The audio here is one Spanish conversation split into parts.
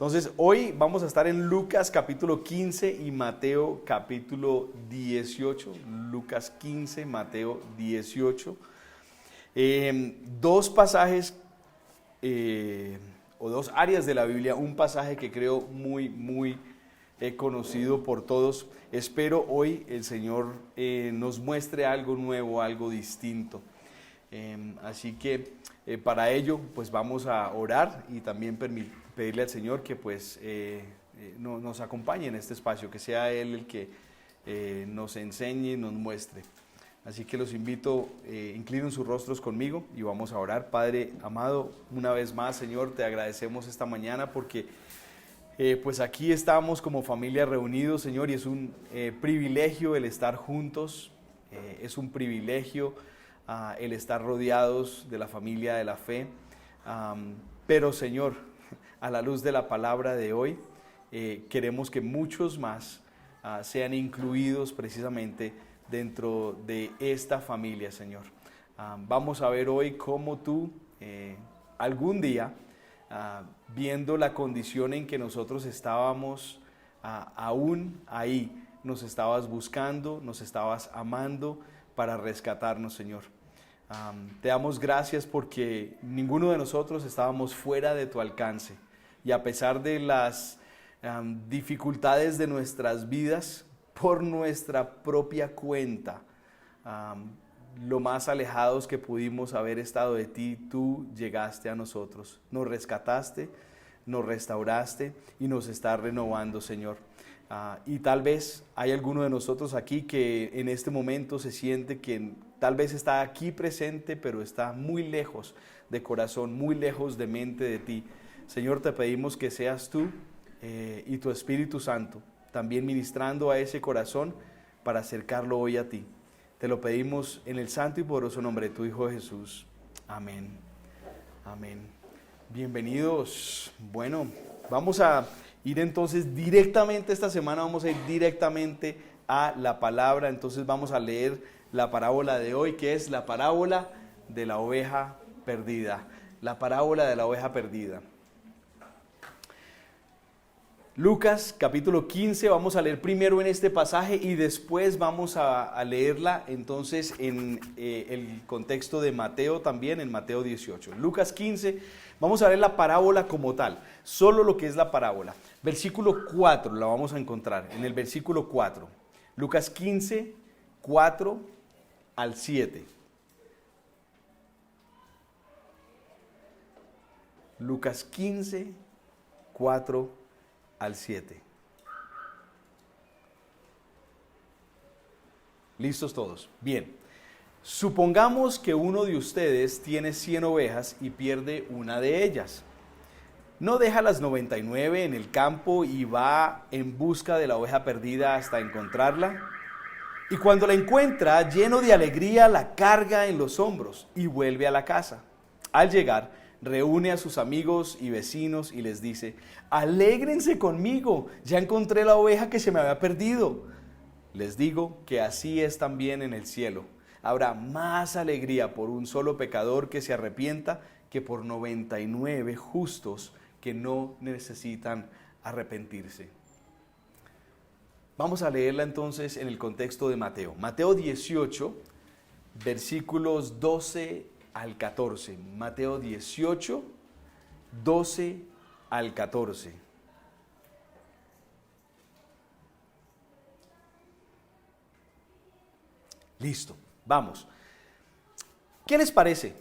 Entonces, hoy vamos a estar en Lucas capítulo 15 y Mateo capítulo 18. Lucas 15, Mateo 18. Dos pasajes o dos áreas de la Biblia, un pasaje que creo muy conocido por todos. Espero hoy el Señor nos muestre algo nuevo, algo distinto. Así que para ello pues vamos a orar y también pedirle al Señor que pues nos acompañe en este espacio, que sea Él el que nos enseñe y nos muestre. Así que los invito, inclinen sus rostros conmigo y vamos a orar. Padre amado, una vez más, Señor, te agradecemos esta mañana porque pues aquí estamos como familia reunidos, Señor, y es un privilegio el estar juntos, es un privilegio el estar rodeados de la familia de la fe, pero Señor, a la luz de la palabra de hoy, queremos que muchos más sean incluidos precisamente dentro de esta familia, Señor. Vamos a ver hoy cómo tú algún día, viendo la condición en que nosotros estábamos aún ahí, nos estabas buscando, nos estabas amando para rescatarnos, Señor. Te damos gracias porque ninguno de nosotros estábamos fuera de tu alcance y a pesar de las dificultades de nuestras vidas, por nuestra propia cuenta, lo más alejados que pudimos haber estado de ti, tú llegaste a nosotros, nos rescataste, nos restauraste y nos estás renovando, Señor. Y tal vez hay alguno de nosotros aquí que en este momento se siente que tal vez está aquí presente, pero está muy lejos de corazón, muy lejos de mente de ti. Señor, te pedimos que seas tú y tu Espíritu Santo también ministrando a ese corazón para acercarlo hoy a ti. Te lo pedimos en el santo y poderoso nombre de tu Hijo Jesús. Amén. Amén. Bienvenidos. Bueno, vamos a ir entonces directamente esta semana, vamos a ir directamente a la palabra. Entonces vamos a leer la parábola de hoy, que es la parábola de la oveja perdida. La parábola de la oveja perdida. Lucas capítulo 15, vamos a leer primero en este pasaje y después vamos a leerla entonces en el contexto de Mateo también, en Mateo 18. Lucas 15, vamos a ver la parábola como tal, solo lo que es la parábola. Versículo 4 la vamos a encontrar, en el versículo 4. Lucas 15, 4 al 7. Lucas 15, 4 al 7. ¿Listos todos? Bien. Supongamos que uno de ustedes tiene 100 ovejas y pierde una de ellas. ¿No deja las 99 en el campo y va en busca de la oveja perdida hasta encontrarla? Y cuando la encuentra, lleno de alegría, la carga en los hombros y vuelve a la casa. Al llegar, reúne a sus amigos y vecinos y les dice: alégrense conmigo, ya encontré la oveja que se me había perdido. Les digo que así es también en el cielo. Habrá más alegría por un solo pecador que se arrepienta que por 99 justos que no necesitan arrepentirse. Vamos a leerla entonces en el contexto de Mateo. Mateo 18, versículos 12 al 14. Mateo 18, 12 al 14. Listo, vamos. ¿Qué les parece?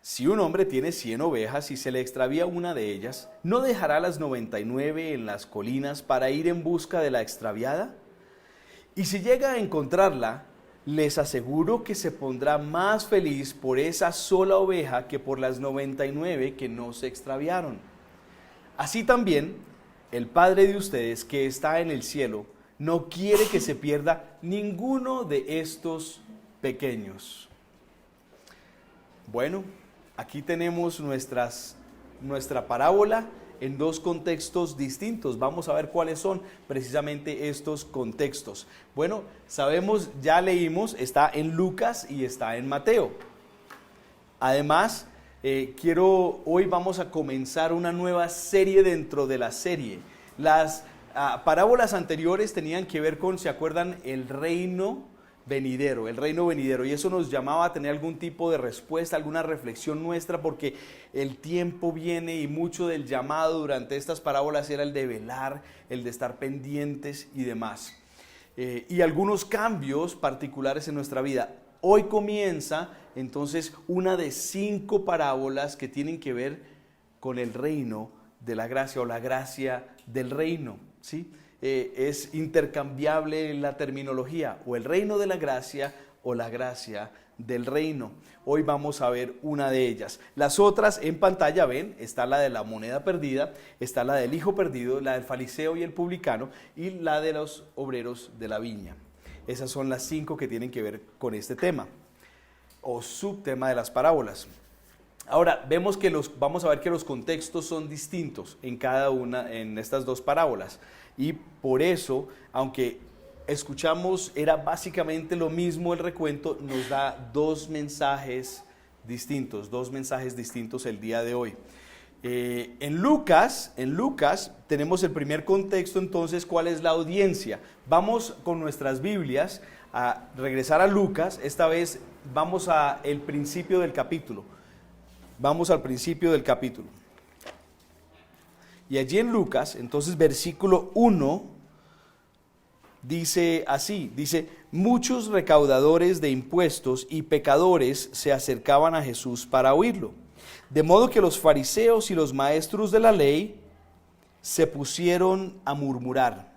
Si un hombre tiene 100 ovejas y se le extravía una de ellas, ¿no dejará las 99 en las colinas para ir en busca de la extraviada? Y si llega a encontrarla, les aseguro que se pondrá más feliz por esa sola oveja que por las 99 que no se extraviaron. Así también, el Padre de ustedes que está en el cielo no quiere que se pierda ninguno de estos pequeños. Bueno, aquí tenemos nuestra parábola en dos contextos distintos. Vamos a ver cuáles son precisamente estos contextos. Bueno, sabemos, ya leímos, está en Lucas y está en Mateo. Además, Hoy vamos a comenzar una nueva serie dentro de la serie. Las parábolas anteriores tenían que ver con, ¿se acuerdan? El reino venidero, y eso nos llamaba a tener algún tipo de respuesta, alguna reflexión nuestra, porque el tiempo viene y mucho del llamado durante estas parábolas era el de velar, el de estar pendientes y demás. Y algunos cambios particulares en nuestra vida. Hoy comienza entonces una de 5 parábolas que tienen que ver con el reino de la gracia o la gracia del reino, ¿sí? Es intercambiable la terminología, o el reino de la gracia o la gracia del reino. Hoy vamos a ver una de ellas. Las otras en pantalla, ven, está la de la moneda perdida, está la del hijo perdido, la del fariseo y el publicano, y la de los obreros de la viña. Esas son las 5 que tienen que ver con este tema, o subtema de las parábolas. Ahora, vamos a ver que los contextos son distintos en cada una, en estas 2 parábolas. Y por eso, aunque escuchamos, era básicamente lo mismo el recuento, nos da 2 mensajes distintos el día de hoy. En Lucas tenemos el primer contexto, entonces, ¿cuál es la audiencia? Vamos con nuestras Biblias a regresar a Lucas, esta vez vamos al principio del capítulo. Vamos al principio del capítulo. Y allí en Lucas, entonces versículo 1, dice así, dice, muchos recaudadores de impuestos y pecadores se acercaban a Jesús para oírlo. De modo que los fariseos y los maestros de la ley se pusieron a murmurar.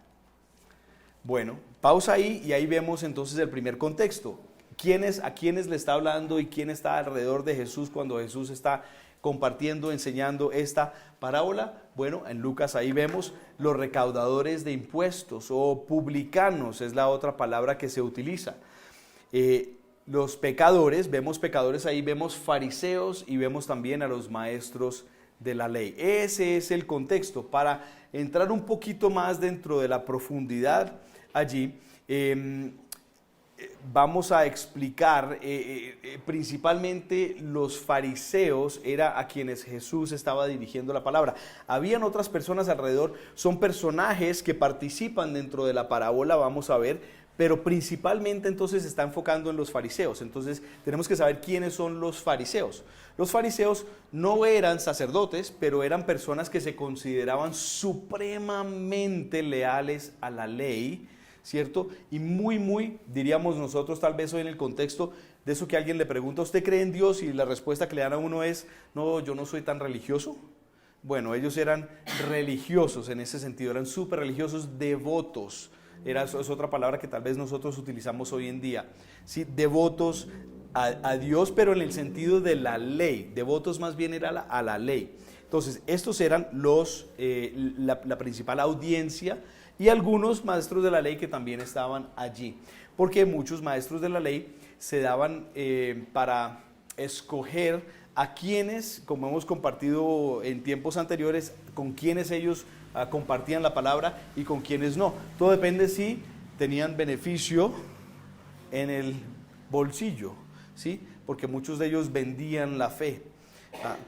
Bueno, pausa ahí y ahí vemos entonces el primer contexto. ¿A quiénes le está hablando y quién está alrededor de Jesús cuando Jesús está compartiendo, enseñando esta parábola? Bueno, en Lucas ahí vemos los recaudadores de impuestos o publicanos, es la otra palabra que se utiliza. Los pecadores, vemos pecadores ahí, vemos fariseos y vemos también a los maestros de la ley. Ese es el contexto. Para entrar un poquito más dentro de la profundidad allí, vamos a explicar, principalmente los fariseos era a quienes Jesús estaba dirigiendo la palabra. Habían otras personas alrededor, son personajes que participan dentro de la parábola, vamos a ver, pero principalmente entonces se está enfocando en los fariseos. Entonces tenemos que saber quiénes son los fariseos. Los fariseos no eran sacerdotes, pero eran personas que se consideraban supremamente leales a la ley, ¿cierto? Y muy, diríamos nosotros tal vez hoy en el contexto de eso que alguien le pregunta, ¿usted cree en Dios? Y la respuesta que le dan a uno es, no, yo no soy tan religioso. Bueno, ellos eran religiosos en ese sentido, eran súper religiosos, devotos. Es otra palabra que tal vez nosotros utilizamos hoy en día, ¿sí? Devotos a Dios, pero en el sentido de la ley. Devotos más bien era a la ley. Entonces, estos eran la principal audiencia, y algunos maestros de la ley que también estaban allí, porque muchos maestros de la ley se daban para escoger a quienes, como hemos compartido en tiempos anteriores, con quienes ellos compartían la palabra y con quienes no. Todo depende si tenían beneficio en el bolsillo, ¿sí? Porque muchos de ellos vendían la fe,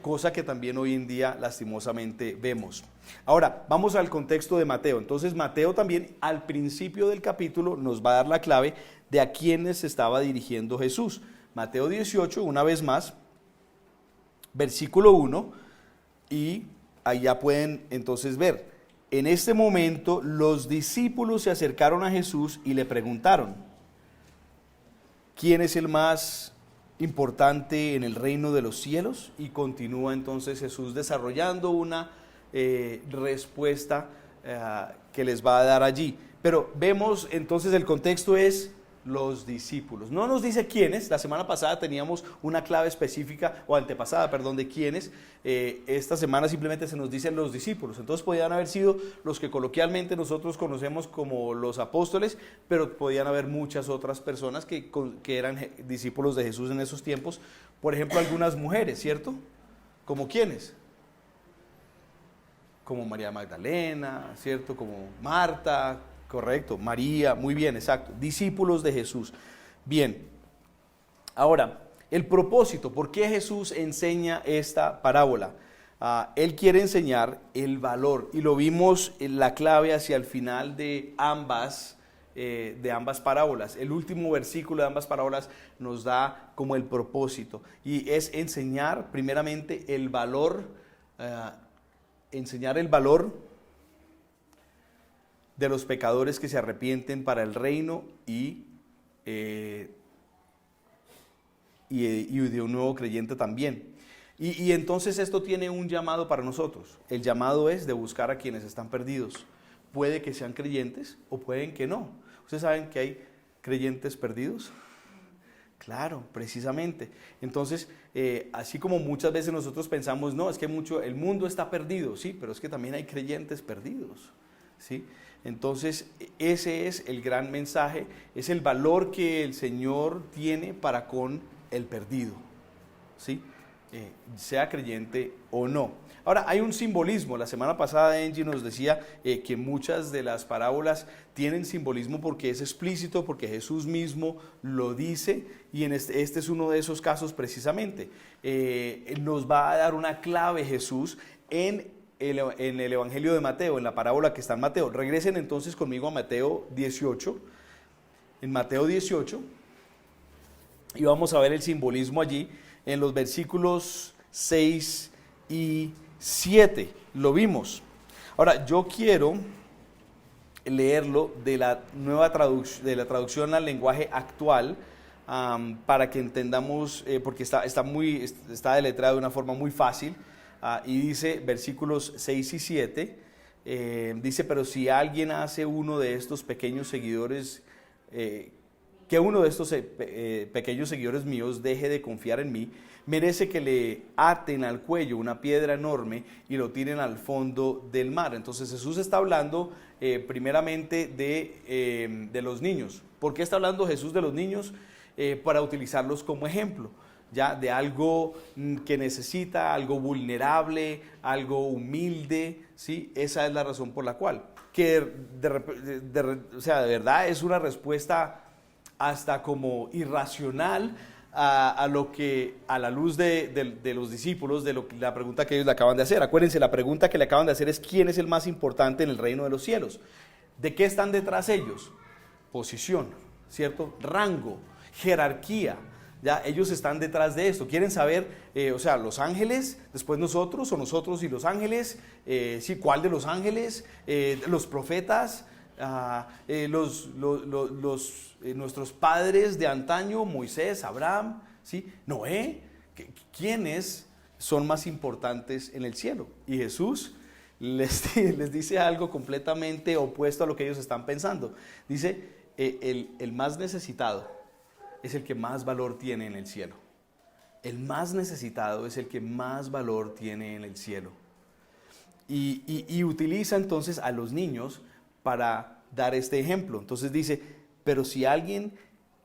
cosa que también hoy en día lastimosamente vemos. Ahora, vamos al contexto de Mateo. Entonces, Mateo también al principio del capítulo nos va a dar la clave de a quiénes se estaba dirigiendo Jesús. Mateo 18, una vez más, versículo 1, y ahí ya pueden entonces ver. En este momento, los discípulos se acercaron a Jesús y le preguntaron, ¿quién es el más importante en el reino de los cielos? Y continúa entonces Jesús desarrollando una respuesta que les va a dar allí. Pero vemos entonces el contexto es los discípulos. No nos dice quiénes. La semana pasada teníamos una clave específica, o antepasada, perdón, de quiénes. Esta semana simplemente se nos dicen los discípulos. Entonces podían haber sido los que coloquialmente nosotros conocemos como los apóstoles, pero podían haber muchas otras personas que eran discípulos de Jesús en esos tiempos. Por ejemplo, algunas mujeres, ¿cierto? ¿Como quiénes? Como María Magdalena, ¿cierto? Como Marta, correcto, María, muy bien, exacto, discípulos de Jesús. Bien, ahora, El propósito, ¿por qué Jesús enseña esta parábola? Él quiere enseñar el valor, y lo vimos en la clave hacia el final de ambas parábolas. El último versículo de ambas parábolas nos da como el propósito, y es enseñar primeramente el valor, de los pecadores que se arrepienten para el reino y de un nuevo creyente también. Y entonces esto tiene un llamado para nosotros. El llamado es de buscar a quienes están perdidos. Puede que sean creyentes o pueden que no. ¿Ustedes saben que hay creyentes perdidos? Claro, precisamente. Entonces, así como muchas veces nosotros pensamos, no, es que el mundo está perdido, sí, pero es que también hay creyentes perdidos, ¿sí? Entonces, ese es el gran mensaje, es el valor que el Señor tiene para con el perdido, ¿sí? Sea creyente o no. Ahora, hay un simbolismo. La semana pasada Angie nos decía que muchas de las parábolas tienen simbolismo porque es explícito, porque Jesús mismo lo dice, y este es uno de esos casos precisamente. Nos va a dar una clave Jesús en el Evangelio de Mateo, en la parábola que está en Mateo. Regresen entonces conmigo a Mateo 18. En Mateo 18, y vamos a ver el simbolismo allí en los versículos 6 y 7. Lo vimos. Ahora, yo quiero leerlo de la nueva traducción al lenguaje actual, para que entendamos, porque está deletreado de una forma muy fácil, y dice, versículos 6 y 7, dice, pero si alguien hace uno de estos pequeños seguidores, que uno de estos pequeños seguidores míos deje de confiar en mí, merece que le aten al cuello una piedra enorme y lo tiren al fondo del mar. Entonces Jesús está hablando primeramente de los niños. ¿Por qué está hablando Jesús de los niños? Para utilizarlos como ejemplo, ya de algo que necesita, algo vulnerable, algo humilde, ¿sí? Esa es la razón por la cual, que o sea, de verdad es una respuesta hasta como irracional a la luz de los discípulos, la pregunta que ellos le acaban de hacer. Acuérdense, la pregunta que le acaban de hacer es: ¿quién es el más importante en el reino de los cielos? ¿De qué están detrás ellos? Posición, ¿cierto? Rango, jerarquía. Ya, ellos están detrás de esto. Quieren saber, o sea, los ángeles, después nosotros, o nosotros y los ángeles, sí, ¿cuál de los ángeles? Los profetas, nuestros padres de antaño, Moisés, Abraham, ¿sí? Noé. ¿Quiénes son más importantes en el cielo? Y Jesús les dice algo completamente opuesto a lo que ellos están pensando. Dice, el más necesitado es el que más valor tiene en el cielo. El más necesitado es el que más valor tiene en el cielo. Y utiliza entonces a los niños para dar este ejemplo. Entonces dice, pero si alguien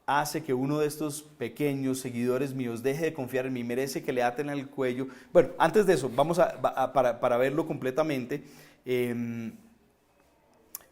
hace que uno de estos pequeños seguidores míos deje de confiar en mí, merece que le aten al cuello. Bueno, antes de eso, vamos para verlo completamente. En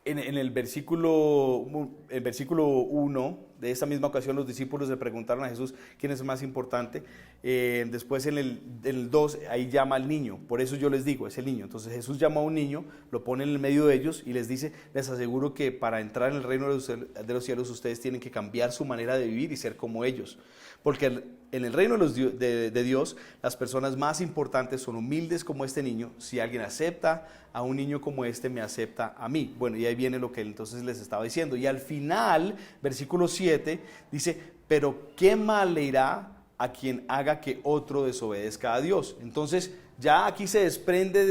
el versículo 1 de esta misma ocasión, los discípulos le preguntaron a Jesús quién es el más importante. Después en el 2, ahí llama al niño. Por eso yo les digo, es el niño. Entonces Jesús llama a un niño, lo pone en el medio de ellos y les dice, les aseguro que para entrar en el reino de los cielos ustedes tienen que cambiar su manera de vivir y ser como ellos. Porque en el reino de Dios, las personas más importantes son humildes como este niño. Si alguien acepta a un niño como este, me acepta a mí. Bueno, y ahí viene lo que él entonces les estaba diciendo. Y al final, versículo 7, dice, pero ¿qué mal le irá a quien haga que otro desobedezca a Dios? Entonces, ya aquí se desprende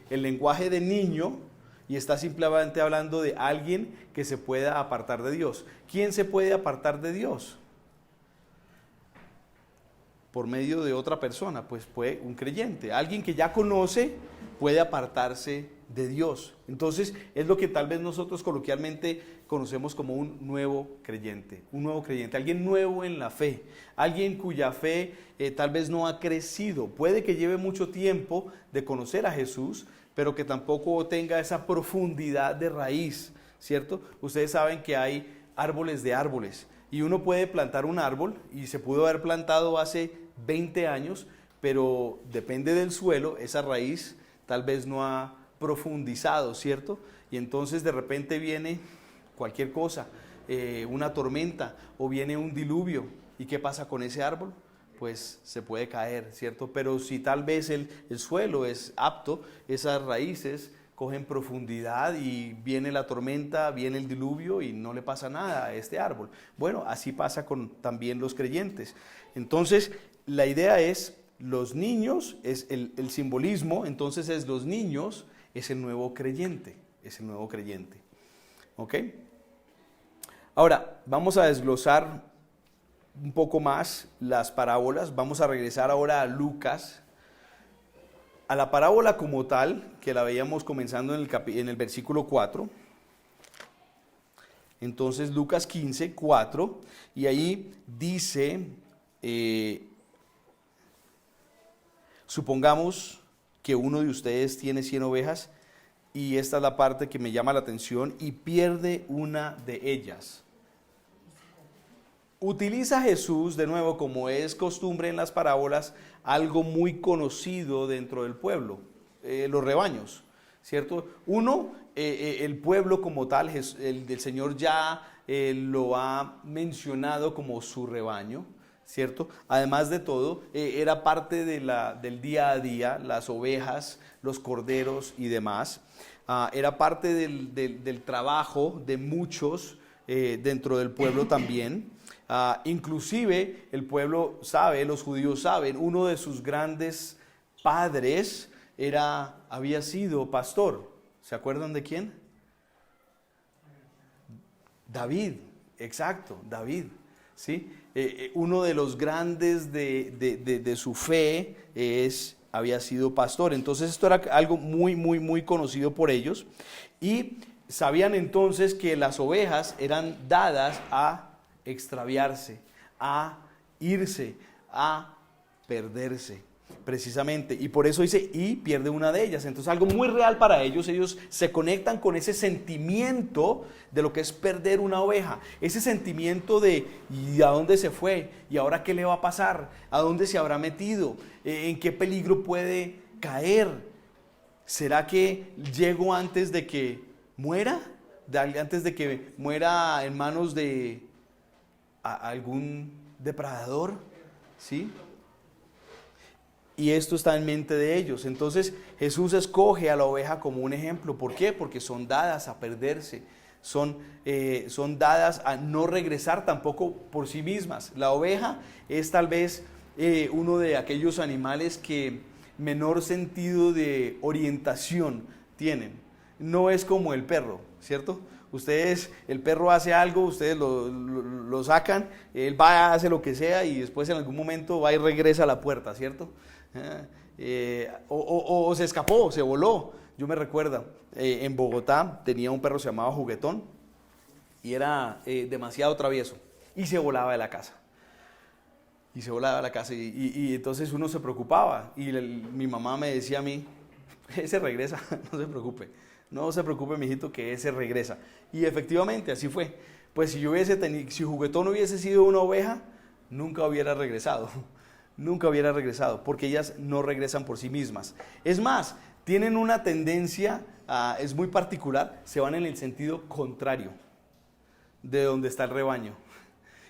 del lenguaje de niño y está simplemente hablando de alguien que se pueda apartar de Dios. ¿Quién se puede apartar de Dios? Por medio de otra persona, pues puede un creyente, alguien que ya conoce, puede apartarse de Dios. Entonces es lo que tal vez nosotros coloquialmente conocemos como un nuevo creyente, alguien nuevo en la fe, alguien cuya fe tal vez no ha crecido, puede que lleve mucho tiempo de conocer a Jesús, pero que tampoco tenga esa profundidad de raíz, ¿cierto? Ustedes saben que hay árboles de árboles. Y uno puede plantar un árbol y se pudo haber plantado hace 20 años, pero depende del suelo, esa raíz tal vez no ha profundizado, ¿cierto? Y entonces de repente viene cualquier cosa, una tormenta o viene un diluvio. ¿Y qué pasa con ese árbol? Pues se puede caer, ¿cierto? Pero si tal vez el suelo es apto, esas raíces cogen profundidad y viene la tormenta, viene el diluvio y no le pasa nada a este árbol. Bueno, así pasa con también los creyentes. Entonces, la idea es, los niños, es el simbolismo, entonces es los niños, es el nuevo creyente, es el nuevo creyente. ¿Ok? Ahora, vamos a desglosar un poco más las parábolas. Vamos a regresar ahora a Lucas, a la parábola como tal, que la veíamos comenzando en el versículo 4. Entonces Lucas 15, 4, y ahí dice, supongamos que uno de ustedes tiene 100 ovejas, y esta es la parte que me llama la atención, y pierde una de ellas. Utiliza Jesús, de nuevo, como es costumbre en las parábolas, algo muy conocido dentro del pueblo, los rebaños, ¿cierto? Uno, el pueblo como tal, el Señor ya lo ha mencionado como su rebaño, ¿cierto? Además de todo, era parte del día a día, las ovejas, los corderos y demás. Era parte del trabajo de muchos dentro del pueblo también. Inclusive el pueblo sabe, los judíos saben, uno de sus grandes padres había sido pastor. ¿Se acuerdan de quién? David, exacto, David, ¿sí? Uno de los grandes de su fe había sido pastor. Entonces esto era algo muy, muy, muy conocido por ellos. Y sabían entonces que las ovejas eran dadas a extraviarse, a irse, a perderse, precisamente. Y por eso dice, y pierde una de ellas. Entonces algo muy real para ellos. Ellos se conectan con ese sentimiento de lo que es perder una oveja. Ese sentimiento de, ¿y a dónde se fue? ¿Y ahora qué le va a pasar? ¿A dónde se habrá metido? ¿En qué peligro puede caer? ¿Será que llego antes de que muera? ¿Antes de que muera en manos de algún depredador? ¿Sí? Y esto está en mente de ellos. Entonces Jesús escoge a la oveja como un ejemplo. ¿Por qué? Porque son dadas a perderse, son dadas a no regresar tampoco por sí mismas. La oveja es tal vez uno de aquellos animales que menor sentido de orientación tienen. No es como el perro, ¿cierto? El perro hace algo, ustedes lo sacan, él va, hace lo que sea y después en algún momento va y regresa a la puerta, ¿cierto? O se escapó, se voló. Yo me recuerdo, en Bogotá tenía un perro, se llamaba Juguetón, y era demasiado travieso, y se volaba de la casa. Y entonces uno se preocupaba, y mi mamá me decía a mí, ese regresa, no se preocupe mijito, que ese regresa. Y efectivamente así fue. Pues si Juguetón hubiese sido una oveja, nunca hubiera regresado, porque ellas no regresan por sí mismas. Es más, tienen una tendencia, es muy particular, se van en el sentido contrario de donde está el rebaño.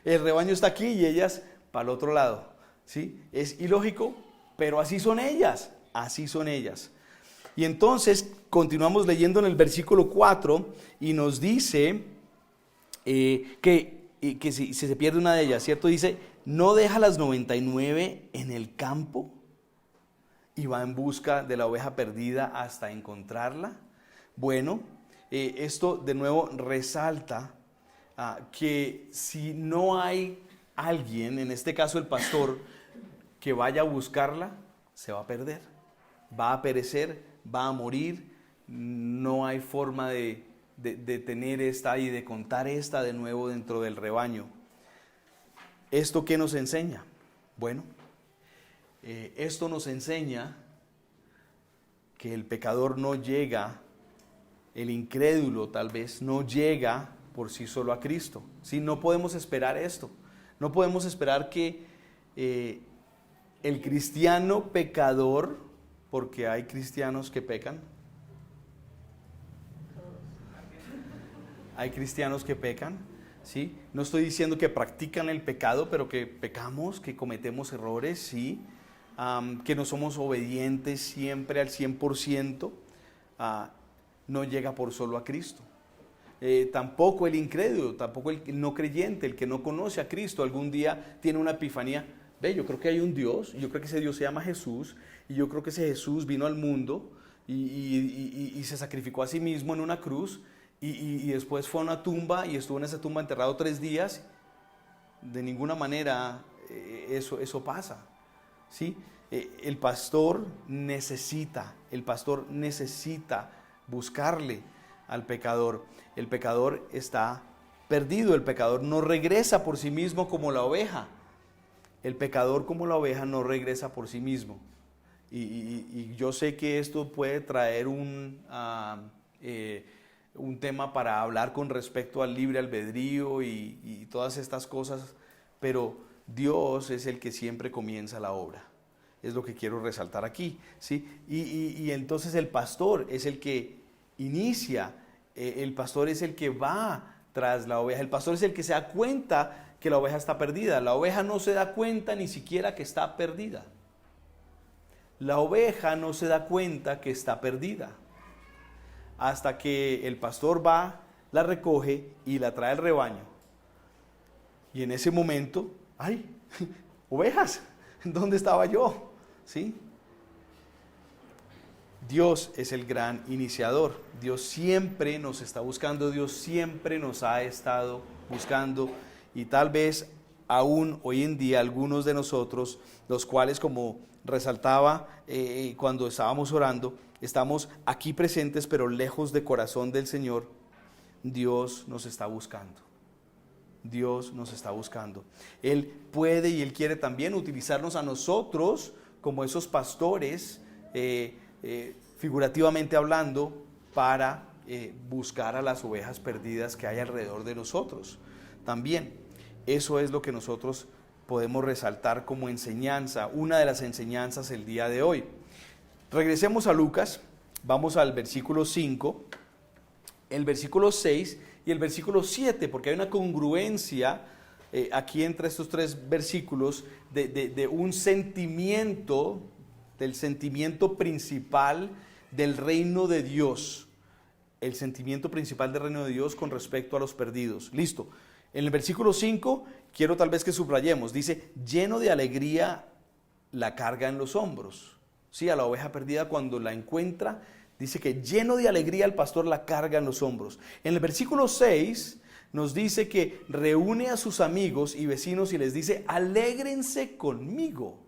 El rebaño está aquí y ellas para el otro lado, ¿sí? Es ilógico, pero así son ellas. Y entonces continuamos leyendo en el versículo 4 y nos dice que si se pierde una de ellas, ¿cierto? Dice, ¿no deja las 99 en el campo y va en busca de la oveja perdida hasta encontrarla? Bueno, esto de nuevo resalta que si no hay alguien, en este caso el pastor, que vaya a buscarla, se va a perder, va a perecer, va a morir. No hay forma de tener esta y de contar esta de nuevo dentro del rebaño. ¿Esto qué nos enseña? Bueno, esto nos enseña que el pecador no llega, el incrédulo tal vez no llega por sí solo a Cristo. ¿Sí? No podemos esperar esto. No podemos esperar que el cristiano pecador, porque hay cristianos que pecan, hay cristianos que pecan, ¿sí? No estoy diciendo que practican el pecado, pero que pecamos, que cometemos errores, ¿sí? Que no somos obedientes siempre al 100%, no llega por solo a Cristo. Tampoco el incrédulo, tampoco el no creyente, el que no conoce a Cristo, algún día tiene una epifanía. Ve, yo creo que hay un Dios, yo creo que ese Dios se llama Jesús, y yo creo que ese Jesús vino al mundo y se sacrificó a sí mismo en una cruz, y después fue a una tumba y estuvo en esa tumba enterrado 3 días. De ninguna manera eso pasa, ¿sí? El pastor necesita buscarle al pecador. El pecador está perdido, el pecador no regresa por sí mismo como la oveja. El pecador como la oveja no regresa por sí mismo. Y yo sé que esto puede traer un tema para hablar con respecto al libre albedrío y todas estas cosas, pero Dios es el que siempre comienza la obra. Es lo que quiero resaltar aquí, ¿sí? Y entonces el pastor es el que inicia, el pastor es el que va tras la oveja, el pastor es el que se da cuenta que la oveja está perdida. La oveja no se da cuenta ni siquiera que está perdida. La oveja no se da cuenta que está perdida hasta que el pastor va, la recoge y la trae al rebaño. Y en ese momento, ¡ay! Ovejas, ¿dónde estaba yo? ¿Sí? Dios es el gran iniciador. Dios siempre nos está buscando, Dios siempre nos ha estado buscando, y tal vez aún hoy en día algunos de nosotros, los cuales, como resaltaba cuando estábamos orando, estamos aquí presentes pero lejos de corazón del Señor. Dios nos está buscando. Dios nos está buscando. Él puede y Él quiere también utilizarnos a nosotros como esos pastores, figurativamente hablando, para buscar a las ovejas perdidas que hay alrededor de nosotros. También eso es lo que nosotros podemos resaltar como enseñanza, una de las enseñanzas el día de hoy. Regresemos a Lucas, vamos al versículo 5, el versículo 6 y el versículo 7, porque hay una congruencia aquí entre estos 3 versículos de un sentimiento, del sentimiento principal del reino de Dios, el sentimiento principal del reino de Dios con respecto a los perdidos. Listo. En el versículo 5, quiero tal vez que subrayemos, dice, lleno de alegría la carga en los hombros. Sí, a la oveja perdida cuando la encuentra, dice que lleno de alegría el pastor la carga en los hombros. En el versículo 6 nos dice que reúne a sus amigos y vecinos y les dice, alégrense conmigo.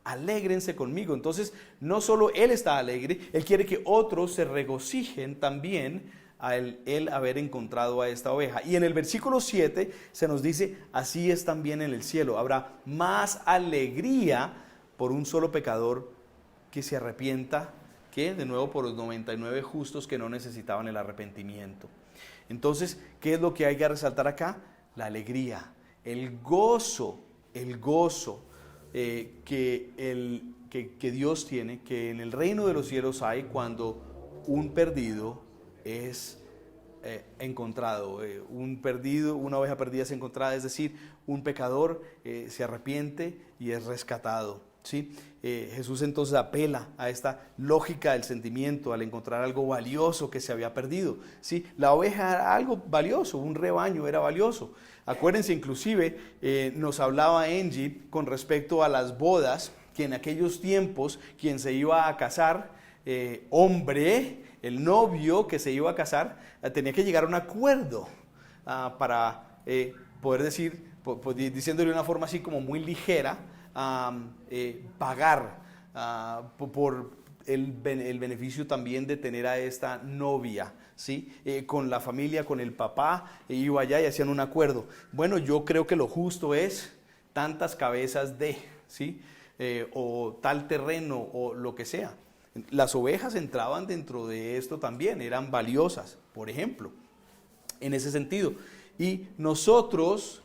Alégrense conmigo. Entonces, no solo él está alegre, él quiere que otros se regocijen también a él haber encontrado a esta oveja. Y en el versículo 7 se nos dice, así es también en el cielo. Habrá más alegría por un solo pecador que se arrepienta, que de nuevo por los 99 justos que no necesitaban el arrepentimiento. Entonces, ¿qué es lo que hay que resaltar acá? La alegría, el gozo que Dios tiene, que en el reino de los cielos hay cuando un perdido es encontrado, una oveja perdida es encontrada, es decir, un pecador se arrepiente y es rescatado, ¿sí? Jesús entonces apela a esta lógica del sentimiento al encontrar algo valioso que se había perdido, ¿sí? La oveja era algo valioso, un rebaño era valioso. Acuérdense, inclusive nos hablaba Angie con respecto a las bodas, que en aquellos tiempos quien se iba a casar, el novio que se iba a casar, tenía que llegar a un acuerdo para poder decir, diciéndole de una forma así como muy ligera, pagar por el beneficio también de tener a esta novia, ¿sí? Con la familia, con el papá, iba allá y hacían un acuerdo. Bueno, yo creo que lo justo es tantas cabezas de, ¿sí? O tal terreno o lo que sea. Las ovejas entraban dentro de esto también, eran valiosas. Por ejemplo, en ese sentido. Y nosotros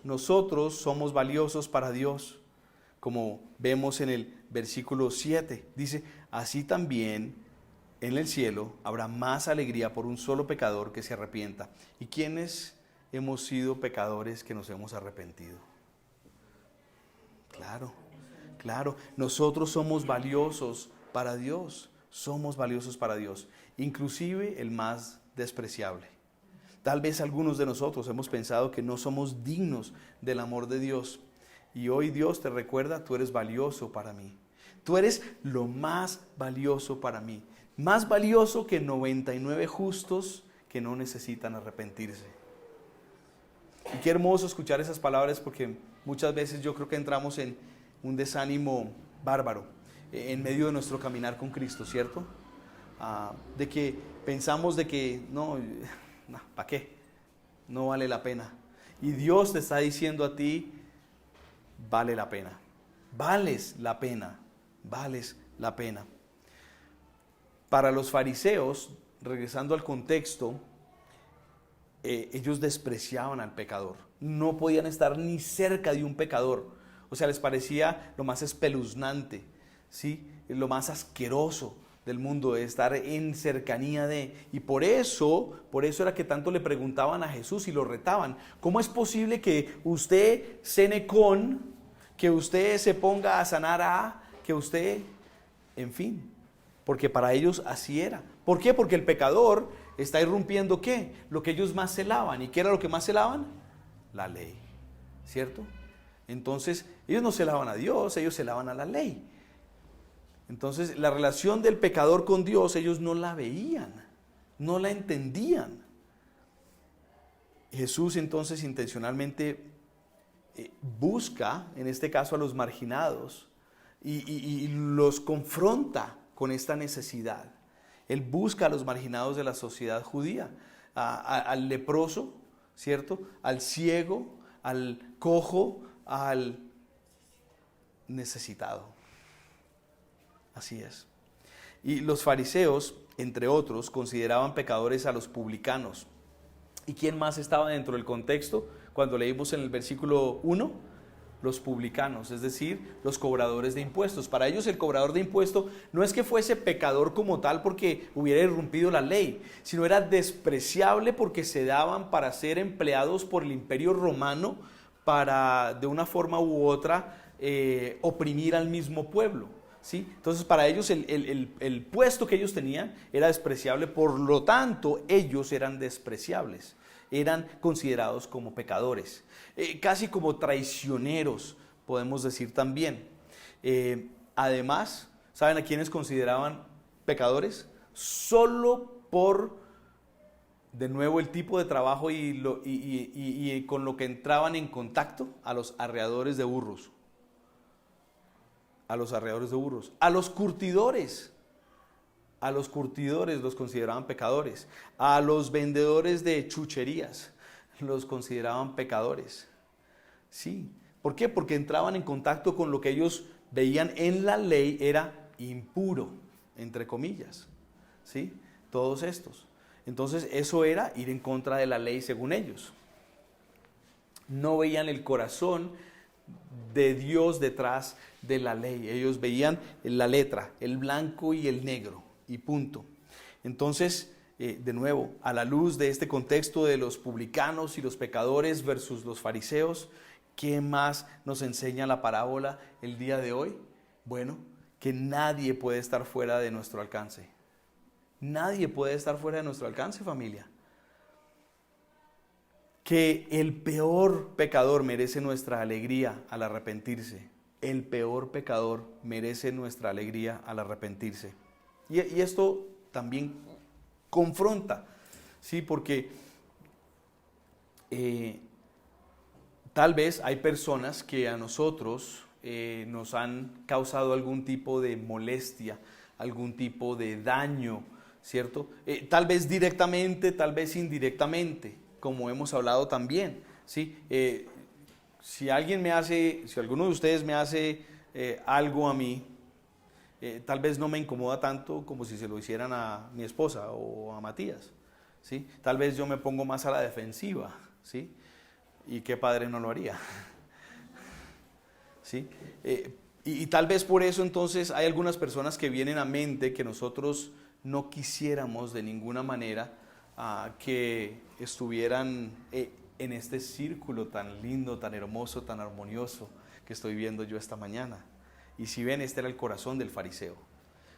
somos valiosos para Dios, como vemos en el versículo 7. Dice, así también en el cielo habrá más alegría por un solo pecador que se arrepienta. ¿Y quiénes hemos sido pecadores que nos hemos arrepentido? Claro, nosotros somos valiosos para Dios, inclusive el más despreciable. Tal vez algunos de nosotros hemos pensado que no somos dignos del amor de Dios, y hoy Dios te recuerda, tú eres valioso para mí, tú eres lo más valioso para mí, más valioso que 99 justos que no necesitan arrepentirse. Y qué hermoso escuchar esas palabras, porque muchas veces yo creo que entramos en un desánimo bárbaro en medio de nuestro caminar con Cristo, ¿cierto? De que pensamos de que no, ¿para qué? No vale la pena. Y Dios te está diciendo a ti, vale la pena, vales la pena. Para los fariseos, regresando al contexto, ellos despreciaban al pecador, no podían estar ni cerca de un pecador, o sea, les parecía lo más espeluznante, ¿sí? Lo más asqueroso del mundo, de estar en cercanía de, y por eso era que tanto le preguntaban a Jesús y lo retaban, ¿cómo es posible que usted cene con, que usted se ponga a sanar a, que usted, en fin, porque para ellos así era? ¿Por qué? Porque el pecador está irrumpiendo ¿qué? Lo que ellos más celaban. ¿Y qué era lo que más celaban? La ley, ¿cierto? Entonces, ellos no celaban a Dios, ellos celaban a la ley. Entonces, la relación del pecador con Dios, ellos no la veían, no la entendían. Jesús entonces intencionalmente busca, en este caso a los marginados, y los confronta con esta necesidad. Él busca a los marginados de la sociedad judía, al leproso, ¿cierto? Al ciego, al cojo, al necesitado. Así es. Y los fariseos, entre otros, consideraban pecadores a los publicanos. ¿Y quién más estaba dentro del contexto? Cuando leímos en el versículo 1, los publicanos, es decir, los cobradores de impuestos. Para ellos el cobrador de impuestos no es que fuese pecador como tal porque hubiera irrumpido la ley, sino era despreciable porque se daban para ser empleados por el Imperio Romano para, de una forma u otra, oprimir al mismo pueblo, ¿sí? Entonces para ellos el puesto que ellos tenían era despreciable, por lo tanto ellos eran despreciables, eran considerados como pecadores, casi como traicioneros, podemos decir también. Además, ¿saben a quiénes consideraban pecadores? Solo por, de nuevo, el tipo de trabajo y con lo que entraban en contacto, a los arreadores de burros. A los curtidores los consideraban pecadores, a los vendedores de chucherías los consideraban pecadores. Sí, ¿por qué? Porque entraban en contacto con lo que ellos veían en la ley era impuro, entre comillas, ¿sí? Todos estos. Entonces eso era ir en contra de la ley según ellos. No veían el corazón de Dios detrás de la ley. Ellos veían la letra, el blanco y el negro, y punto. Entonces, de nuevo, a la luz de este contexto de los publicanos y los pecadores versus los fariseos, ¿qué más nos enseña la parábola el día de hoy? Bueno, que nadie puede estar fuera de nuestro alcance. Nadie puede estar fuera de nuestro alcance, familia. Que el peor pecador merece nuestra alegría al arrepentirse. El peor pecador merece nuestra alegría al arrepentirse. Y esto también confronta, ¿sí? Porque tal vez hay personas que a nosotros nos han causado algún tipo de molestia, algún tipo de daño, ¿cierto? Tal vez directamente, tal vez indirectamente, como hemos hablado también, ¿sí? Si alguno de ustedes me hace algo a mí, tal vez no me incomoda tanto como si se lo hicieran a mi esposa o a Matías, ¿sí? Tal vez yo me pongo más a la defensiva, ¿sí? ¿Y qué padre no lo haría? ¿Sí? Y tal vez por eso entonces hay algunas personas que vienen a mente que nosotros no quisiéramos de ninguna manera que estuvieran en este círculo tan lindo, tan hermoso, tan armonioso que estoy viendo yo esta mañana. Y si ven, este era el corazón del fariseo.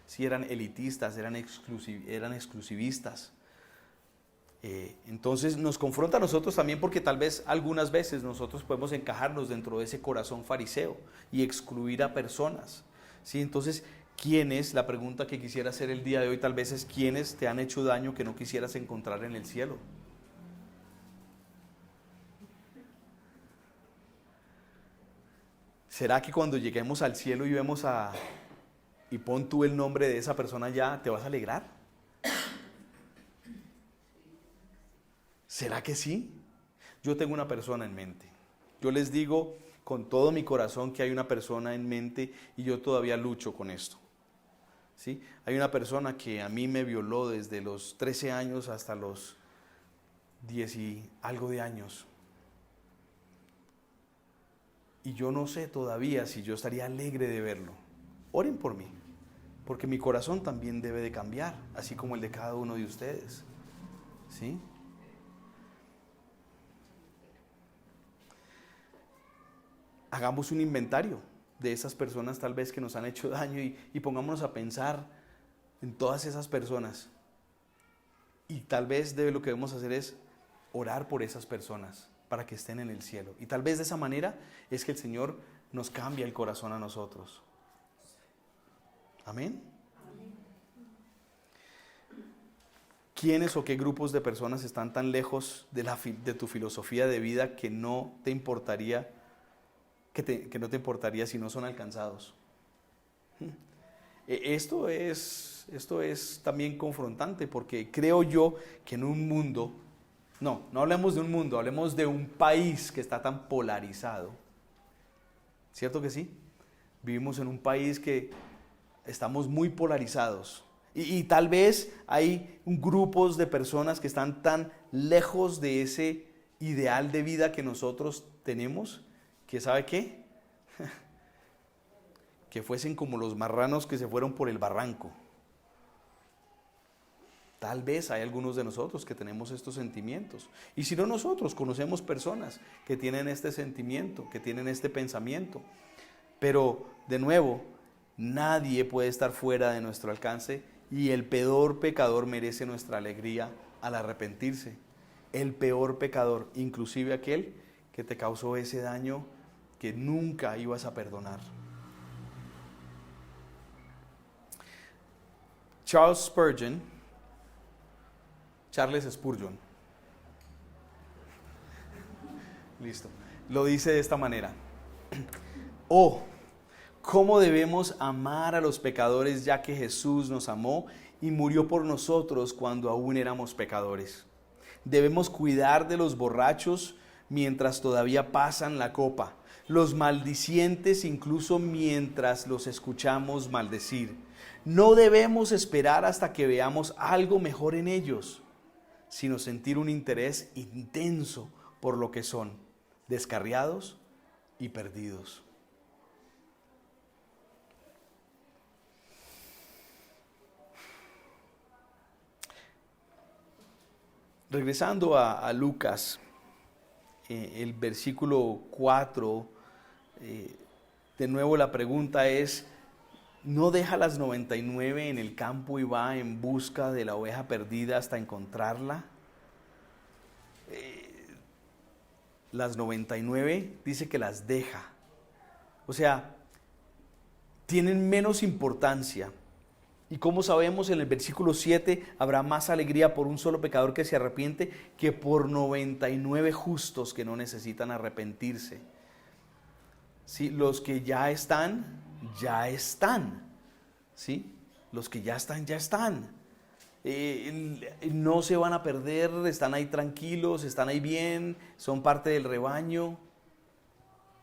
Si eran elitistas, eran exclusivistas. Entonces nos confronta a nosotros también porque tal vez algunas veces nosotros podemos encajarnos dentro de ese corazón fariseo y excluir a personas. ¿Sí? Entonces, ¿quiénes? La pregunta que quisiera hacer el día de hoy tal vez es ¿quiénes te han hecho daño que no quisieras encontrar en el cielo? ¿Será que cuando lleguemos al cielo y vemos y pon tú el nombre de esa persona ya, te vas a alegrar? ¿Será que sí? Yo tengo una persona en mente. Yo les digo con todo mi corazón que hay una persona en mente y yo todavía lucho con esto. ¿Sí? Hay una persona que a mí me violó desde los 13 años hasta los 10 y algo de años. Y yo no sé todavía si yo estaría alegre de verlo. Oren por mí, porque mi corazón también debe de cambiar, así como el de cada uno de ustedes. ¿Sí? Hagamos un inventario de esas personas tal vez que nos han hecho daño y pongámonos a pensar en todas esas personas. Y tal vez lo que debemos hacer es orar por esas personas para que estén en el cielo. Y tal vez de esa manera es que el Señor nos cambia el corazón a nosotros. Amén. ¿Quiénes o qué grupos de personas están tan lejos de tu filosofía de vida que no te importaría si no son alcanzados? Esto es también confrontante porque creo yo que en un mundo, no hablemos de un mundo, hablemos de un país que está tan polarizado. ¿Cierto que sí? Vivimos en un país que estamos muy polarizados y tal vez hay grupos de personas que están tan lejos de ese ideal de vida que nosotros tenemos que ¿sabe qué? Que fuesen como los marranos que se fueron por el barranco. Tal vez hay algunos de nosotros que tenemos estos sentimientos. Y si no nosotros, conocemos personas que tienen este sentimiento, que tienen este pensamiento. Pero, de nuevo, nadie puede estar fuera de nuestro alcance y el peor pecador merece nuestra alegría al arrepentirse. El peor pecador, inclusive aquel que te causó ese daño que nunca ibas a perdonar. Charles Spurgeon, listo, lo dice de esta manera: oh, cómo debemos amar a los pecadores, ya que Jesús nos amó y murió por nosotros cuando aún éramos pecadores. Debemos cuidar de los borrachos mientras todavía pasan la copa, los maldicientes incluso mientras los escuchamos maldecir. No debemos esperar hasta que veamos algo mejor en ellos, sino sentir un interés intenso por lo que son, descarriados y perdidos. Regresando a Lucas, el versículo 4, de nuevo la pregunta es: ¿no deja las 99 en el campo y va en busca de la oveja perdida hasta encontrarla? Las 99 dice que las deja. O sea, tienen menos importancia. Y como sabemos, en el versículo 7, habrá más alegría por un solo pecador que se arrepiente que por 99 justos que no necesitan arrepentirse. ¿Sí? Los que ya están, ya están. ¿Sí? Los que ya están. No se van a perder, están ahí tranquilos, están ahí bien, son parte del rebaño.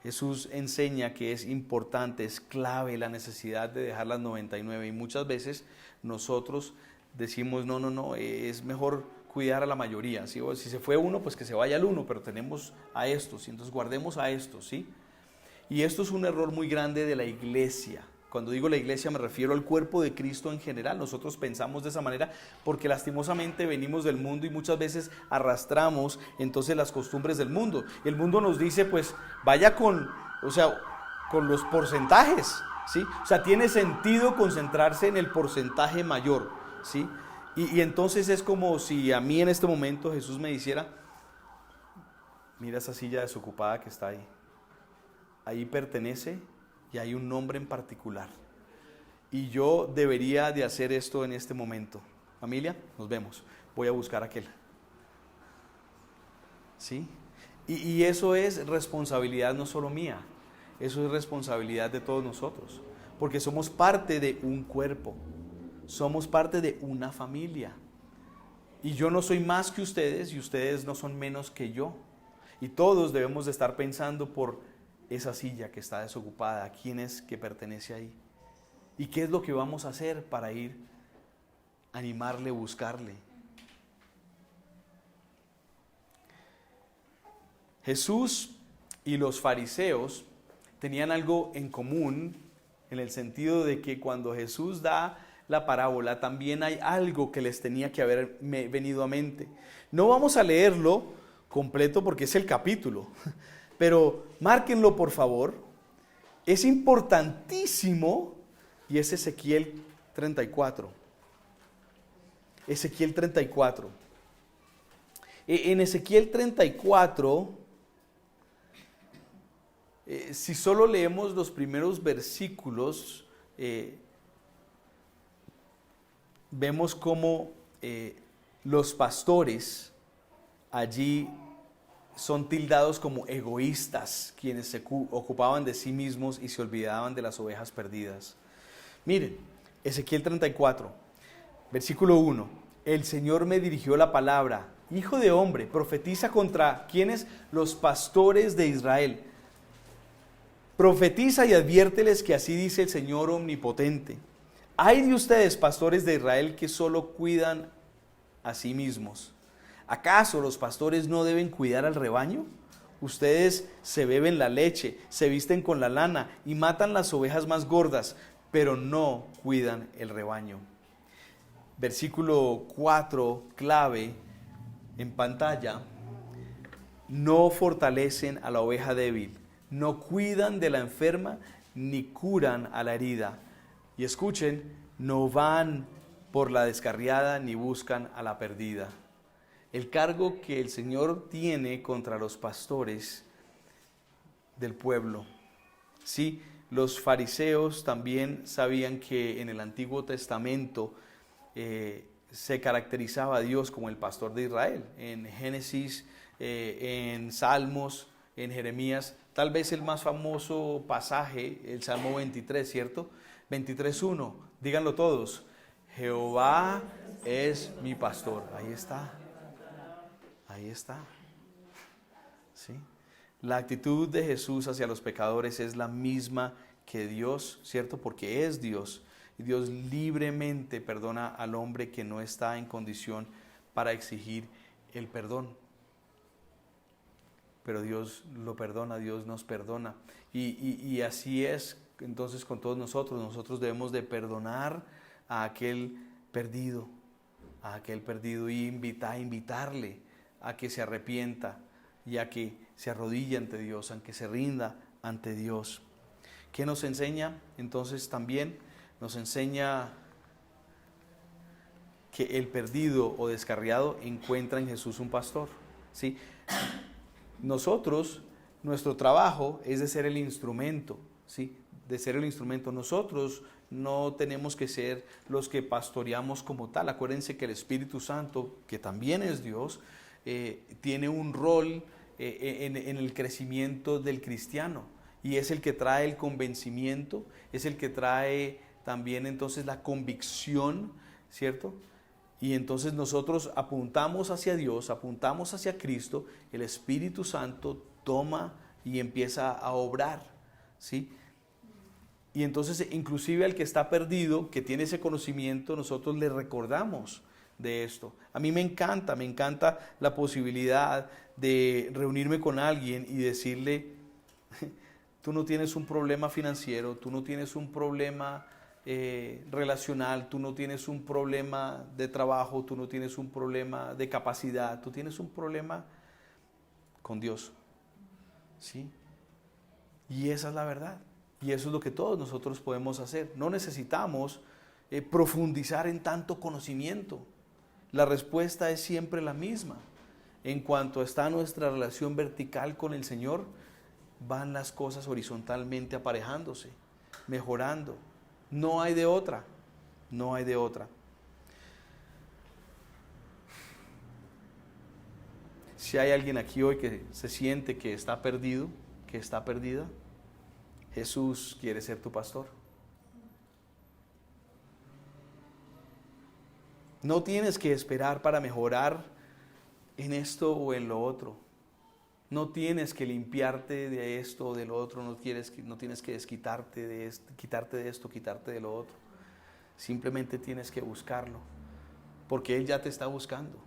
Jesús enseña que es importante, es clave la necesidad de dejar las 99 y muchas veces nosotros decimos no, es mejor cuidar a la mayoría, ¿sí? O si se fue uno, pues que se vaya el uno, pero tenemos a estos, y entonces guardemos a estos, ¿sí? Y esto es un error muy grande de la iglesia. Cuando digo la iglesia me refiero al cuerpo de Cristo en general. Nosotros pensamos de esa manera porque lastimosamente venimos del mundo y muchas veces arrastramos entonces las costumbres del mundo. El mundo nos dice, pues vaya con los porcentajes, ¿sí? O sea, tiene sentido concentrarse en el porcentaje mayor, ¿sí? Y entonces es como si a mí en este momento Jesús me dijera, mira esa silla desocupada que está ahí. Ahí pertenece y hay un nombre en particular. Y yo debería de hacer esto en este momento. Familia, nos vemos. Voy a buscar aquel. ¿Sí? Y eso es responsabilidad no solo mía, eso es responsabilidad de todos nosotros. Porque somos parte de un cuerpo, somos parte de una familia. Y yo no soy más que ustedes y ustedes no son menos que yo. Y todos debemos de estar pensando por esa silla que está desocupada, ¿a quién es que pertenece ahí? ¿Y qué es lo que vamos a hacer para ir a animarle, buscarle? Jesús y los fariseos tenían algo en común en el sentido de que cuando Jesús da la parábola también hay algo que les tenía que haber venido a mente. No vamos a leerlo completo porque es el capítulo, pero márquenlo por favor. Es importantísimo y es Ezequiel 34. Ezequiel 34. En Ezequiel 34, si solo leemos los primeros versículos, vemos cómo los pastores allí son tildados como egoístas, quienes se ocupaban de sí mismos y se olvidaban de las ovejas perdidas. Miren, Ezequiel 34, versículo 1. El Señor me dirigió la palabra, hijo de hombre, profetiza contra ¿quiénes? Los pastores de Israel. Profetiza y adviérteles que así dice el Señor omnipotente. Ay de ustedes, pastores de Israel, que solo cuidan a sí mismos. ¿Acaso los pastores no deben cuidar al rebaño? Ustedes se beben la leche, se visten con la lana y matan las ovejas más gordas, pero no cuidan el rebaño. Versículo 4, clave en pantalla. No fortalecen a la oveja débil, no cuidan de la enferma, ni curan a la herida. Y escuchen, no van por la descarriada, ni buscan a la perdida. El cargo que el Señor tiene contra los pastores del pueblo. Sí, los fariseos también sabían que en el Antiguo Testamento se caracterizaba a Dios como el pastor de Israel. En Génesis, en Salmos, en Jeremías, tal vez el más famoso pasaje, el Salmo 23, ¿cierto? 23:1, díganlo todos. Jehová es mi pastor. Ahí está. Ahí está. ¿Sí? La actitud de Jesús hacia los pecadores es la misma que Dios, ¿cierto? Porque es Dios. Y Dios libremente perdona al hombre que no está en condición para exigir el perdón. Pero Dios lo perdona, Dios nos perdona. Y así es entonces con todos nosotros. Nosotros debemos de perdonar a aquel perdido y invitarle a que se arrepienta y a que se arrodille ante Dios, a que se rinda ante Dios. ¿Qué nos enseña? Entonces también nos enseña que el perdido o descarriado encuentra en Jesús un pastor. ¿Sí? Nosotros, nuestro trabajo es de ser el instrumento, ¿sí? De ser el instrumento. Nosotros no tenemos que ser los que pastoreamos como tal. Acuérdense que el Espíritu Santo, que también es Dios, tiene un rol en el crecimiento del cristiano y es el que trae el convencimiento, es el que trae también entonces la convicción, ¿cierto? Y entonces nosotros apuntamos hacia Dios, apuntamos hacia Cristo, el Espíritu Santo toma y empieza a obrar, ¿sí? Y entonces inclusive al que está perdido, que tiene ese conocimiento, nosotros le recordamos de esto. A mí me encanta la posibilidad de reunirme con alguien y decirle, tú no tienes un problema financiero, tú no tienes un problema relacional, tú no tienes un problema de trabajo, tú no tienes un problema de capacidad, tú tienes un problema con Dios. ¿Sí? Y esa es la verdad. Y eso es lo que todos nosotros podemos hacer. No necesitamos profundizar en tanto conocimiento. La respuesta es siempre la misma. En cuanto está nuestra relación vertical con el Señor, van las cosas horizontalmente aparejándose, mejorando. No hay de otra, no hay de otra. Si hay alguien aquí hoy que se siente que está perdido, que está perdida, Jesús quiere ser tu pastor. No tienes que esperar para mejorar en esto o en lo otro. No tienes que limpiarte de esto o de lo otro, no tienes que desquitarte de esto, quitarte de esto, quitarte de lo otro. Simplemente tienes que buscarlo, porque Él ya te está buscando.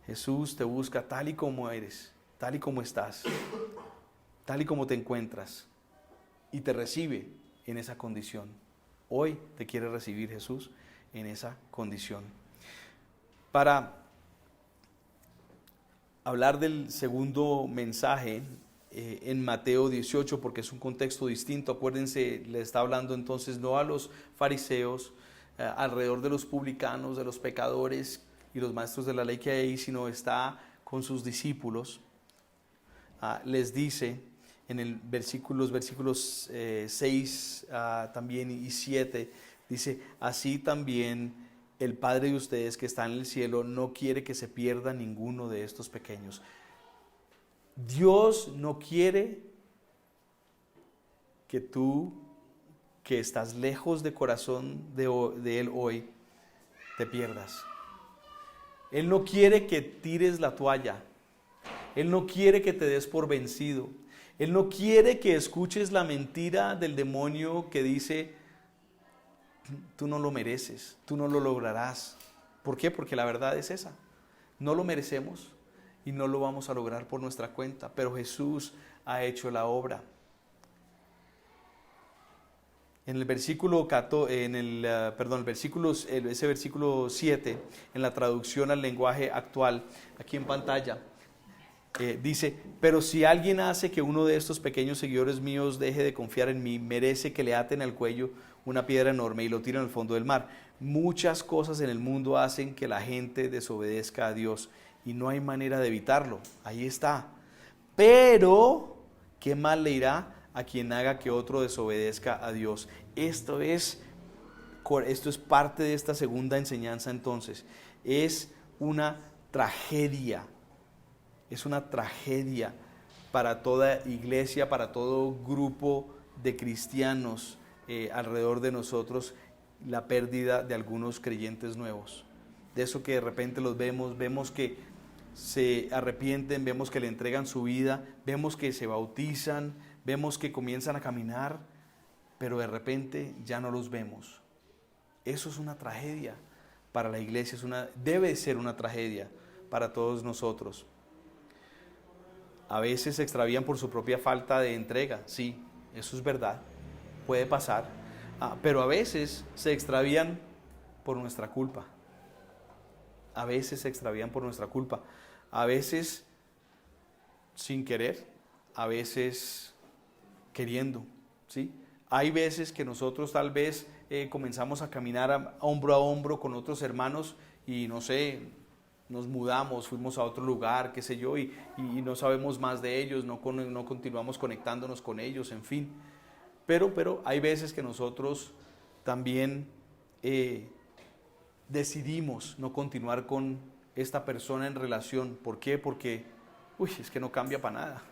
Jesús te busca tal y como eres, tal y como estás, tal y como te encuentras, y te recibe en esa condición. Hoy te quiere recibir Jesús en esa condición. Para hablar del segundo mensaje en Mateo 18, porque es un contexto distinto. Acuérdense, le está hablando entonces no a los fariseos, alrededor de los publicanos, de los pecadores y los maestros de la ley que hay ahí, sino está con sus discípulos. Les dice en los versículos 6 también y 7, dice, así también el Padre de ustedes que está en el cielo no quiere que se pierda ninguno de estos pequeños. Dios no quiere que tú, que estás lejos de corazón de Él hoy, te pierdas. Él no quiere que tires la toalla. Él no quiere que te des por vencido. Él no quiere que escuches la mentira del demonio que dice, tú no lo mereces, tú no lo lograrás. ¿Por qué? Porque la verdad es esa. No lo merecemos y no lo vamos a lograr por nuestra cuenta, pero Jesús ha hecho la obra. En el versículo, ese versículo 7, en la traducción al lenguaje actual, aquí en pantalla, dice, pero si alguien hace que uno de estos pequeños seguidores míos deje de confiar en mí, merece que le aten al cuello una piedra enorme y lo tiren al fondo del mar. Muchas cosas en el mundo hacen que la gente desobedezca a Dios y no hay manera de evitarlo. Ahí está. Pero, ¿qué mal le irá a quien haga que otro desobedezca a Dios? Esto es parte de esta segunda enseñanza entonces. Es una tragedia. Es una tragedia para toda iglesia, para todo grupo de cristianos alrededor de nosotros, la pérdida de algunos creyentes nuevos. De eso que de repente los vemos que se arrepienten, vemos que le entregan su vida, vemos que se bautizan, vemos que comienzan a caminar, pero de repente ya no los vemos. Eso es una tragedia para la iglesia, debe ser una tragedia para todos nosotros. A veces se extravían por su propia falta de entrega, sí, eso es verdad, puede pasar, pero a veces se extravían por nuestra culpa. A veces se extravían por nuestra culpa, a veces sin querer, a veces queriendo, ¿sí? Hay veces que nosotros tal vez comenzamos a caminar hombro a hombro con otros hermanos y no sé, nos mudamos, fuimos a otro lugar, qué sé yo, y no sabemos más de ellos, no continuamos conectándonos con ellos, en fin. Pero hay veces que nosotros también decidimos no continuar con esta persona en relación. ¿Por qué? Porque, es que no cambia para nada.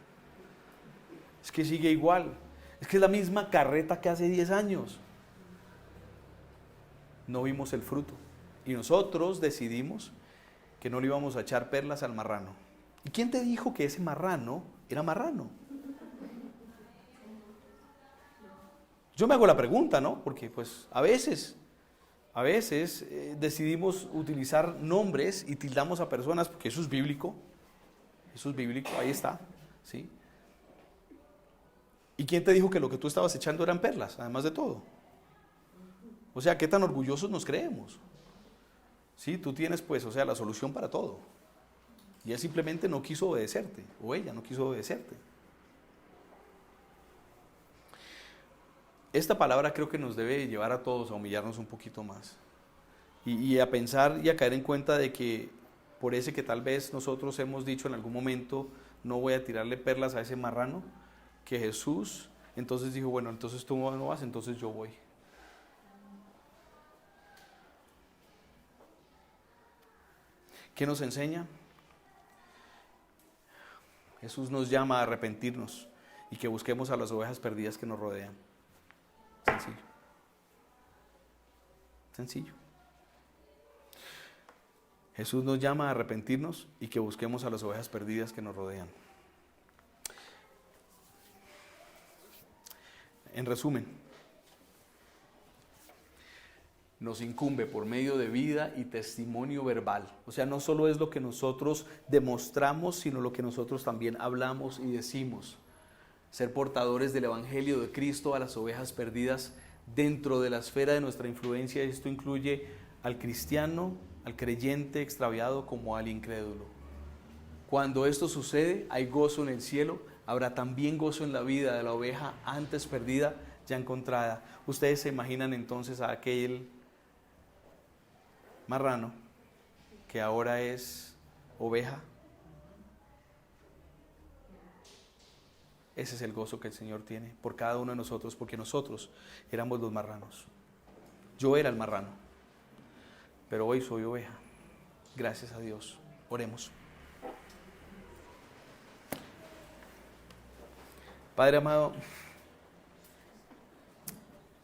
Es que sigue igual. Es que es la misma carreta que hace 10 años. No vimos el fruto. Y nosotros decidimos que no le íbamos a echar perlas al marrano. ¿Y quién te dijo que ese marrano era marrano? Yo me hago la pregunta, ¿no? Porque pues a veces A veces decidimos utilizar nombres y tildamos a personas porque eso es bíblico, ahí está, ¿sí? ¿Y quién te dijo que lo que tú estabas echando eran perlas, además de todo? O sea, ¿qué tan orgullosos nos creemos? Sí, tú tienes pues, o sea, la solución para todo. Y él simplemente no quiso obedecerte, o ella no quiso obedecerte. Esta palabra creo que nos debe llevar a todos a humillarnos un poquito más. Y a pensar y a caer en cuenta de que por ese que tal vez nosotros hemos dicho en algún momento, no voy a tirarle perlas a ese marrano, que Jesús entonces dijo, bueno, entonces tú no vas, entonces yo voy. ¿Qué nos enseña? Jesús nos llama a arrepentirnos y que busquemos a las ovejas perdidas que nos rodean. Sencillo. Sencillo. Jesús nos llama a arrepentirnos y que busquemos a las ovejas perdidas que nos rodean. En resumen, nos incumbe por medio de vida y testimonio verbal. O sea, no solo es lo que nosotros demostramos, sino lo que nosotros también hablamos y decimos. Ser portadores del Evangelio de Cristo a las ovejas perdidas dentro de la esfera de nuestra influencia. Esto incluye al cristiano, al creyente extraviado como al incrédulo. Cuando esto sucede, hay gozo en el cielo, habrá también gozo en la vida de la oveja antes perdida, ya encontrada. Ustedes se imaginan entonces a aquel marrano que ahora es oveja. Ese es el gozo que el Señor tiene por cada uno de nosotros, porque nosotros éramos los marranos. Yo era el marrano, pero hoy soy oveja. Gracias a Dios. Oremos. Padre amado,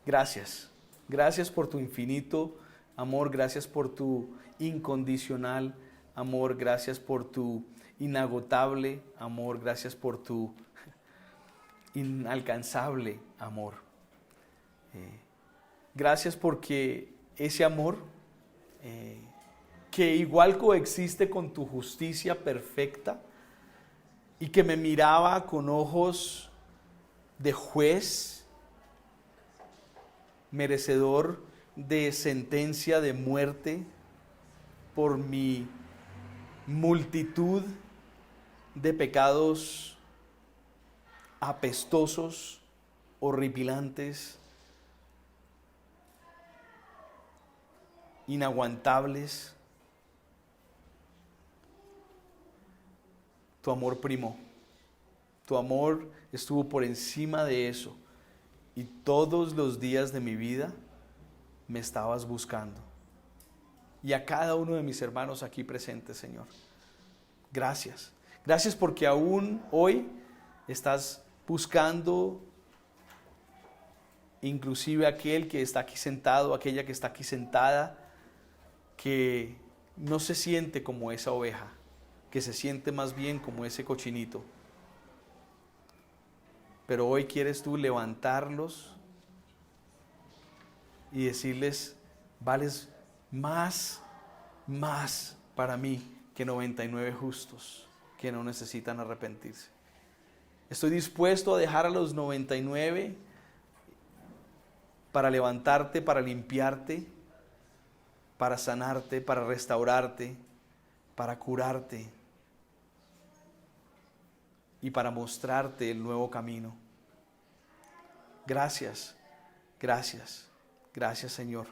gracias. Gracias por tu infinito amor, gracias por tu incondicional amor, gracias por tu inagotable amor, gracias por tu inalcanzable amor. Gracias porque ese amor que igual coexiste con tu justicia perfecta y que me miraba con ojos de juez, merecedor de sentencia de muerte por mi multitud de pecados apestosos, horripilantes, inaguantables. Tu amor primó, tu amor estuvo por encima de eso y todos los días de mi vida me estabas buscando. Y a cada uno de mis hermanos aquí presentes, Señor, gracias. Gracias porque aún hoy estás buscando inclusive aquel que está aquí sentado, aquella que está aquí sentada, que no se siente como esa oveja, que se siente más bien como ese cochinito. Pero hoy quieres tú levantarlos y decirles, vales más para mí que 99 justos que no necesitan arrepentirse. Estoy dispuesto a dejar a los 99 para levantarte, para limpiarte, para sanarte, para restaurarte, para curarte y para mostrarte el nuevo camino. Gracias, gracias, gracias, Señor.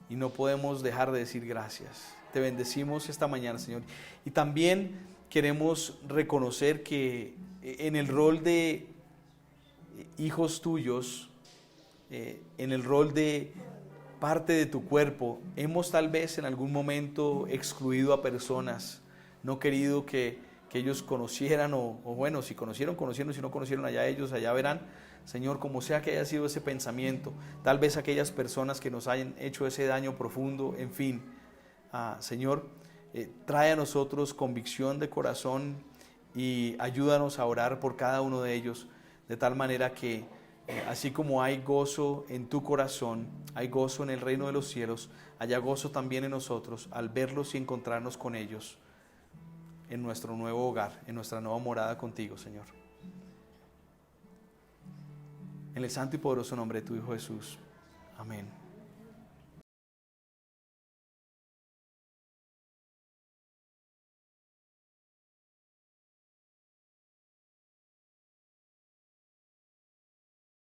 Y no podemos dejar de decir gracias. Te bendecimos esta mañana, Señor. Y también queremos reconocer que en el rol de hijos tuyos, en el rol de parte de tu cuerpo, hemos tal vez en algún momento excluido a personas, no querido que ellos conocieran, o bueno, si conocieron, si no conocieron, allá ellos, allá verán. Señor, como sea que haya sido ese pensamiento, tal vez aquellas personas que nos hayan hecho ese daño profundo, en fin, Señor, trae a nosotros convicción de corazón y ayúdanos a orar por cada uno de ellos, de tal manera que Así como hay gozo en tu corazón, hay gozo en el reino de los cielos, haya gozo también en nosotros al verlos y encontrarnos con ellos en nuestro nuevo hogar, en nuestra nueva morada contigo, Señor. En el santo y poderoso nombre de tu Hijo Jesús. Amén.